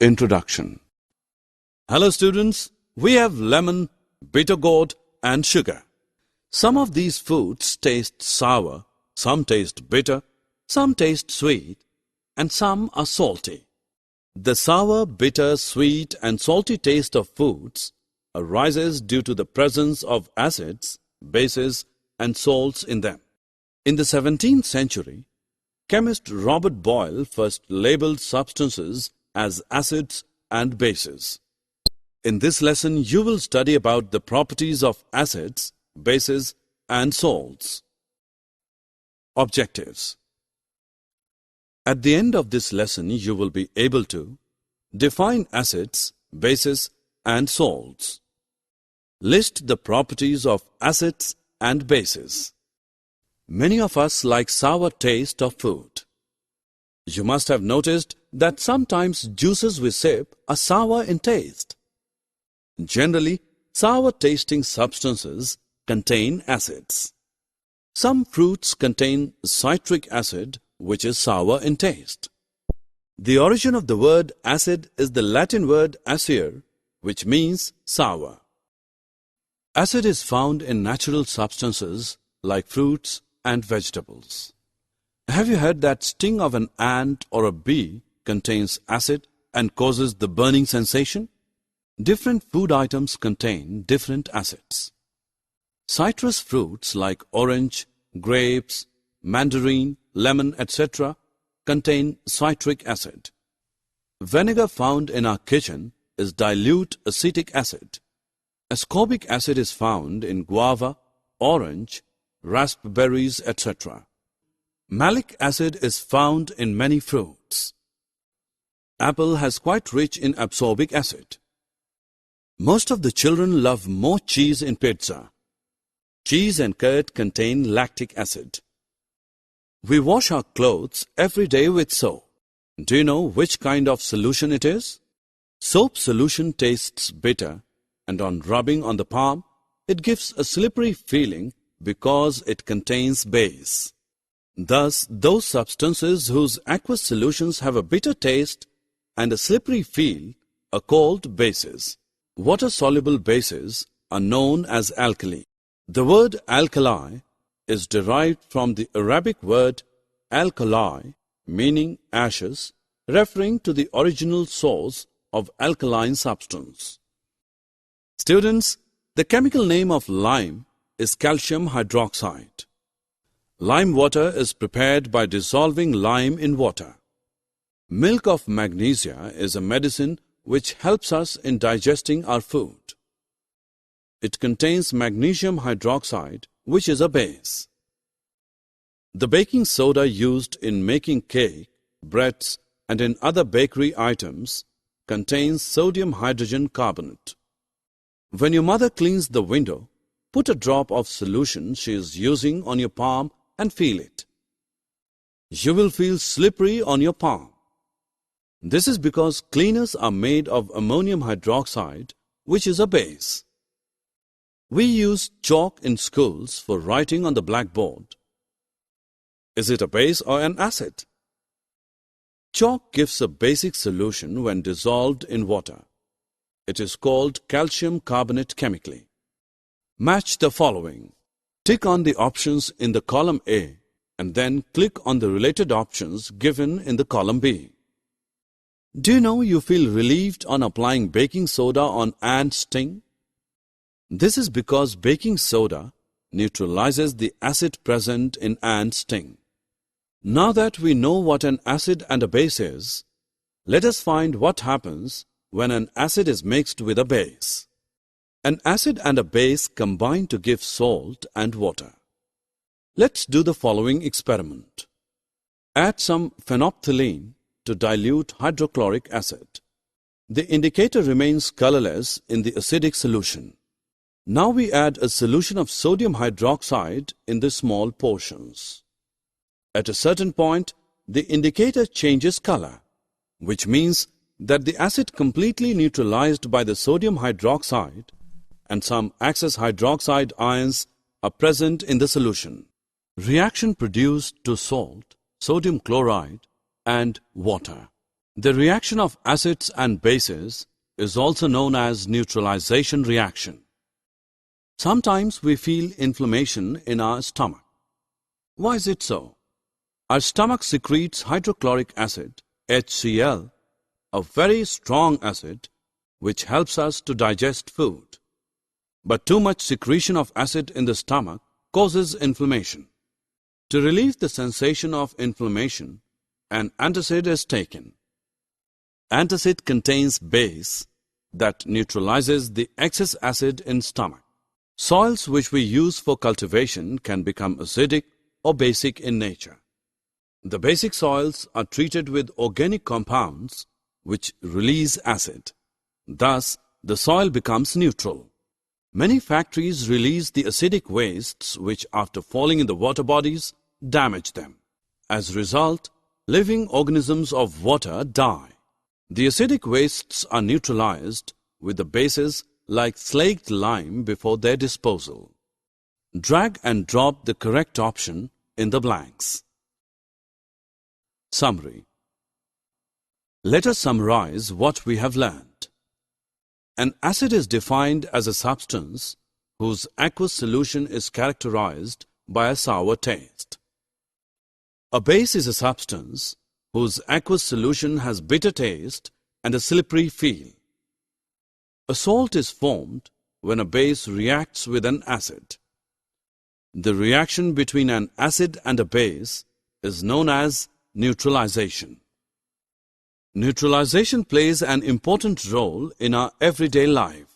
Introduction. Hello students, we have lemon, bitter gourd and sugar. Some of these foods taste sour, some taste bitter, some taste sweet, and some are salty. The sour, bitter, sweet and salty taste of foods arises due to the presence of acids, bases and salts in them. In the 17th century, chemist Robert Boyle first labeled substances as acids and bases. In this lesson, you will study about the properties of acids, bases and salts. Objectives. At the end of this lesson, you will be able to define acids, bases and salts. List the properties of acids and bases. Many of us like sour taste of food. You must have noticed that sometimes juices we sip are sour in taste. Generally, sour-tasting substances contain acids. Some fruits contain citric acid, which is sour in taste. The origin of the word acid is the Latin word acer, which means sour. Acid is found in natural substances like fruits and vegetables. Have you heard that sting of an ant or a bee contains acid and causes the burning sensation? Different food items contain different acids. Citrus fruits like orange, grapes, mandarin, lemon, etc. contain citric acid. Vinegar found in our kitchen is dilute acetic acid. Ascorbic acid is found in guava, orange, raspberries, etc. Malic acid is found in many fruits. Apple has quite rich in absorbic acid. Most of the children love more cheese in pizza. Cheese and curd contain lactic acid. We wash our clothes every day with soap. Do you know which kind of solution it is? Soap solution tastes bitter, and on rubbing on the palm, it gives a slippery feeling because it contains base. Thus, those substances whose aqueous solutions have a bitter taste and a slippery feel are called bases. Water-soluble bases are known as alkali. The word alkali is derived from the Arabic word alkali, meaning ashes, referring to the original source of alkaline substance. Students, the chemical name of lime is calcium hydroxide. Lime water is prepared by dissolving lime in water. Milk of magnesia is a medicine which helps us in digesting our food. It contains magnesium hydroxide, which is a base. The baking soda used in making cake, breads, and in other bakery items contains sodium hydrogen carbonate. When your mother cleans the window, put a drop of solution she is using on your palm and feel it. You will feel slippery on your palm. This is because cleaners are made of ammonium hydroxide, which is a base. We use chalk in schools for writing on the blackboard. Is it a base or an acid? Chalk gives a basic solution when dissolved in water. It is called calcium carbonate chemically. Match the following. Tick on the options in the column A and then click on the related options given in the column B. Do you know you feel relieved on applying baking soda on ant sting? This is because baking soda neutralizes the acid present in ant sting. Now that we know what an acid and a base is, let us find what happens when an acid is mixed with a base. An acid and a base combine to give salt and water. Let's do the following experiment. Add some phenolphthalein to dilute hydrochloric acid. The indicator remains colorless in the acidic solution. Now we add a solution of sodium hydroxide in the small portions. At a certain point, the indicator changes color, which means that the acid completely neutralized by the sodium hydroxide and some excess hydroxide ions are present in the solution. Reaction produced to salt, sodium chloride and water. The reaction of acids and bases is also known as neutralization reaction. Sometimes we feel inflammation in our stomach. Why is it so? Our stomach secretes hydrochloric acid, HCl, a very strong acid which helps us to digest food. But too much secretion of acid in the stomach causes inflammation. To relieve the sensation of inflammation, an antacid is taken. Antacid contains base that neutralizes the excess acid in stomach. Soils which we use for cultivation can become acidic or basic in nature. The basic soils are treated with organic compounds which release acid. Thus, the soil becomes neutral. Many factories release the acidic wastes which, after falling in the water bodies, damage them. As a result, living organisms of water die. The acidic wastes are neutralized with the bases like slaked lime before their disposal. Drag and drop the correct option in the blanks. Summary. Let us summarize what we have learned. An acid is defined as a substance whose aqueous solution is characterized by a sour taste. A base is a substance whose aqueous solution has bitter taste and a slippery feel. A salt is formed when a base reacts with an acid. The reaction between an acid and a base is known as neutralization. Neutralization plays an important role in our everyday life.